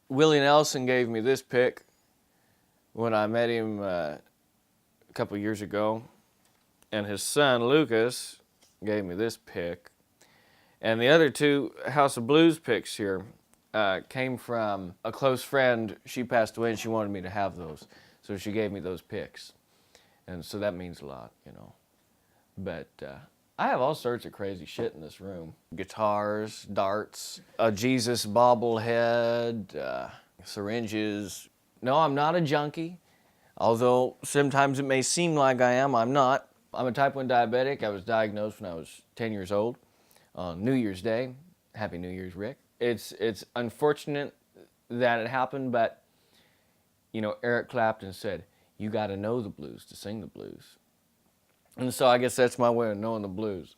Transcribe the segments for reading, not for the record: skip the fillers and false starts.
Willie Nelson gave me this pick when I met him a couple years ago, and his son Lucas gave me this pick. And the other two House of Blues picks here came from a close friend. She passed away and she wanted me to have those, so she gave me those picks. And so that means a lot, you know. But I have all sorts of crazy shit in this room. Guitars, darts, a Jesus bobblehead, syringes. No, I'm not a junkie, although sometimes it may seem like I am. I'm not. I'm a type 1 diabetic. I was diagnosed when I was 10 years old on New Year's Day. Happy New Year's, Rick. It's unfortunate that it happened, but, you know, Eric Clapton said, you got to know the blues to sing the blues. And so I guess that's my way of knowing the blues.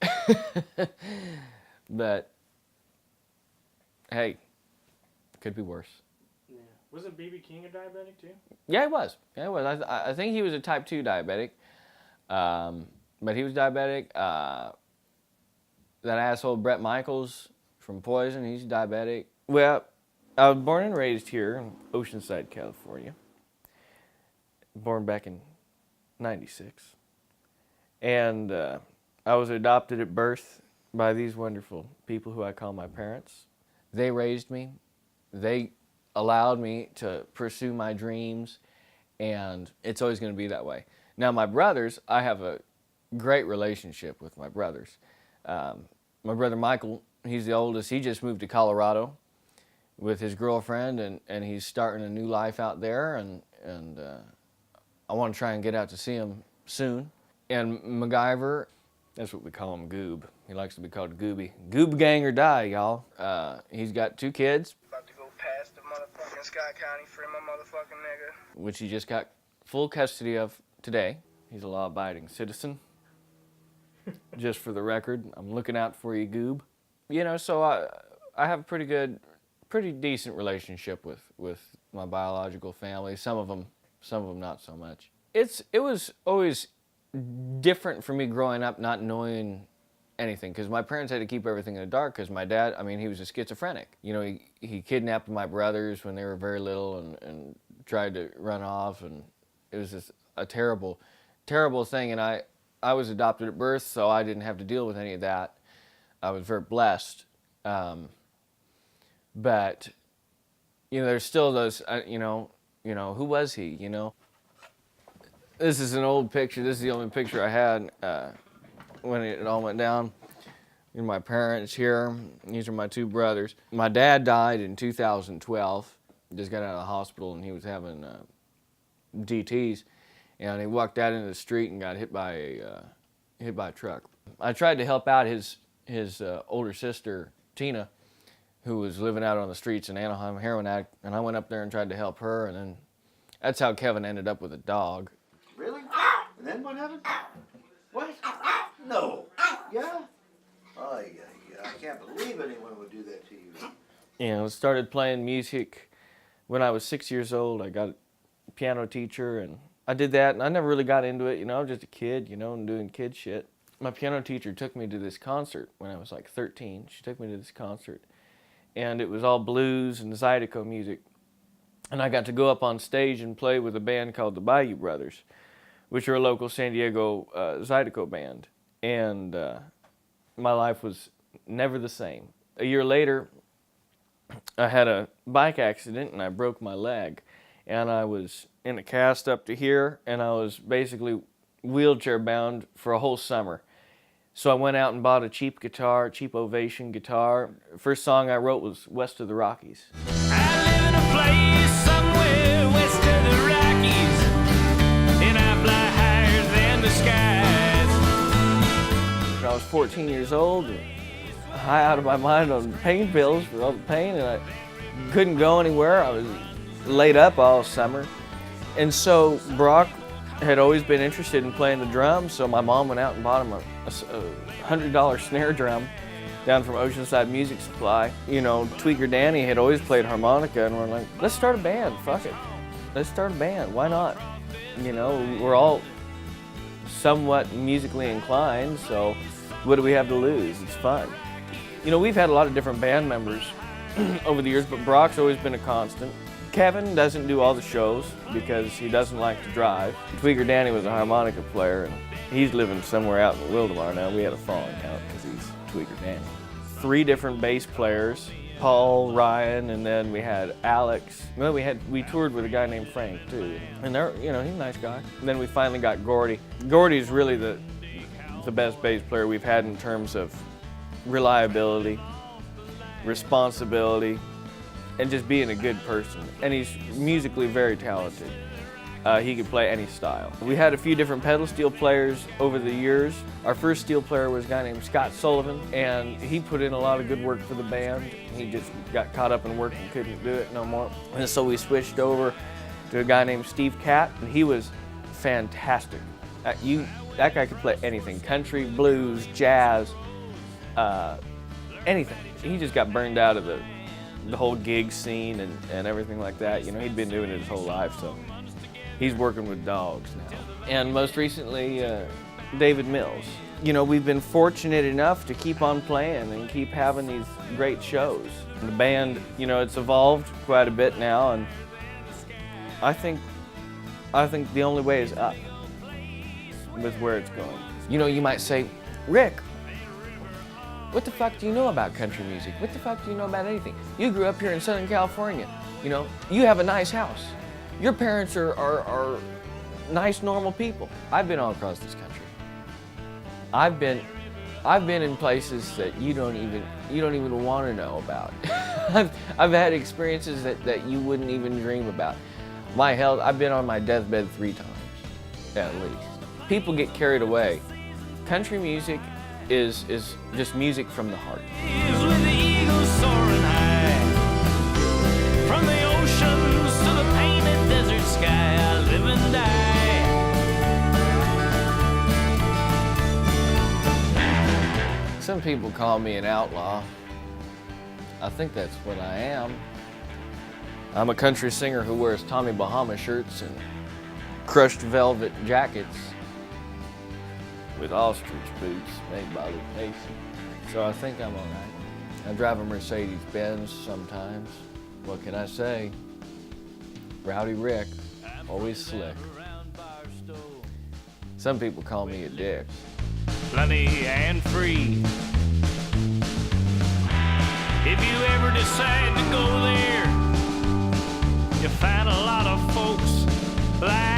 But, hey, could be worse. Yeah. Wasn't B.B. King a diabetic too? Yeah, he was. Yeah, he was. I think he was a type 2 diabetic. But he was diabetic. That asshole Bret Michaels from Poison, he's diabetic. Well, I was born and raised here in Oceanside, California. Born back in '96. And I was adopted at birth by these wonderful people who I call my parents. They raised me. They allowed me to pursue my dreams, and it's always going to be that way. Now, my brothers, I have a great relationship with my brothers. My brother Michael, he's the oldest. He just moved to Colorado with his girlfriend, and he's starting a new life out there, and I want to try and get out to see him soon. And MacGyver, that's what we call him, Goob. He likes to be called Gooby. Goob gang or die, y'all. He's got 2 kids. About to go past the motherfucking Scott County, free my motherfucking nigga. Which he just got full custody of today. He's a law-abiding citizen. Just for the record, I'm looking out for you, Goob. You know, so I have a pretty decent relationship with my biological family. Some of them not so much. It was always different for me growing up not knowing anything, because my parents had to keep everything in the dark, because my dad, I mean, he was a schizophrenic. You know, he kidnapped my brothers when they were very little and tried to run off, and it was just a terrible, terrible thing. And I was adopted at birth, so I didn't have to deal with any of that. I was very blessed. But, you know, there's still those, you know, who was he, you know? This is an old picture. This is the only picture I had when it all went down. You know, my parents here. These are my 2 brothers. My dad died in 2012. Just got out of the hospital, and he was having DTs. And he walked out into the street and got hit by a truck. I tried to help out his older sister, Tina, who was living out on the streets in Anaheim, heroin addict, and I went up there and tried to help her, and then that's how Kevin ended up with a dog. Really? And then what happened? What? No. Yeah? Oh, yeah. I can't believe anyone would do that to you. You know, started playing music when I was 6 years old. I got a piano teacher, and I did that, and I never really got into it. You know, I was just a kid, you know, and doing kid shit. My piano teacher took me to this concert when I was like 13. She took me to this concert, and it was all blues and Zydeco music. And I got to go up on stage and play with a band called the Bayou Brothers, which are a local San Diego Zydeco band. And my life was never the same. A year later, I had a bike accident and I broke my leg. And I was in a cast up to here, and I was basically wheelchair bound for a whole summer. So I went out and bought a cheap guitar, cheap Ovation guitar. First song I wrote was West of the Rockies. I live in a place somewhere west of the Rockies, and I fly higher than the skies. I was 14 years old, high out of my mind on pain pills for all the pain, and I couldn't go anywhere. I was laid up all summer. And so Brock had always been interested in playing the drums, so my mom went out and bought him a $100 snare drum down from Oceanside Music Supply. You know, Tweaker Danny had always played harmonica, and we're like, let's start a band, fuck it. Let's start a band, why not? You know, we're all somewhat musically inclined, so what do we have to lose? It's fun. You know, we've had a lot of different band members over the years, but Brock's always been a constant. Kevin doesn't do all the shows because he doesn't like to drive. Tweaker Danny was a harmonica player, and he's living somewhere out in Wildemar now. We had a falling out because he's Tweaker Danny. 3 different bass players, Paul, Ryan, and then we had Alex. Well, we toured with a guy named Frank too, and he's a nice guy. And then we finally got Gordy. Gordy's really the best bass player we've had in terms of reliability, responsibility, and just being a good person. And he's musically very talented. He could play any style. We had a few different pedal steel players over the years. Our first steel player was a guy named Scott Sullivan, and he put in a lot of good work for the band. He just got caught up in work and couldn't do it no more. And so we switched over to a guy named Steve Catt, and he was fantastic. That guy could play anything, country, blues, jazz, anything. He just got burned out of the whole gig scene and everything like that. He'd been doing it his whole life, so he's working with dogs now. And most recently, David Mills. We've been fortunate enough to keep on playing and keep having these great shows. And the band, it's evolved quite a bit now, and I think the only way is up with where it's going. You might say, Rick, what the fuck do you know about country music? What the fuck do you know about anything? You grew up here in Southern California. You have a nice house. Your parents are nice, normal people. I've been all across this country. I've been in places that you don't even want to know about. I've had experiences that you wouldn't even dream about. My health, I've been on my deathbed 3 times, at least. People get carried away. Country music is just music from the heart. With the eagles soaring high, from the oceans to the painted desert sky, I live and die. Some people call me an outlaw. I think that's what I am. I'm a country singer who wears Tommy Bahama shirts and crushed velvet jackets with ostrich boots made by Luke Mason. So I think I'm all right. I drive a Mercedes-Benz sometimes. What can I say? Rowdy Rick, always slick. Some people call me a dick. Plenty and free. If you ever decide to go there, you find a lot of folks like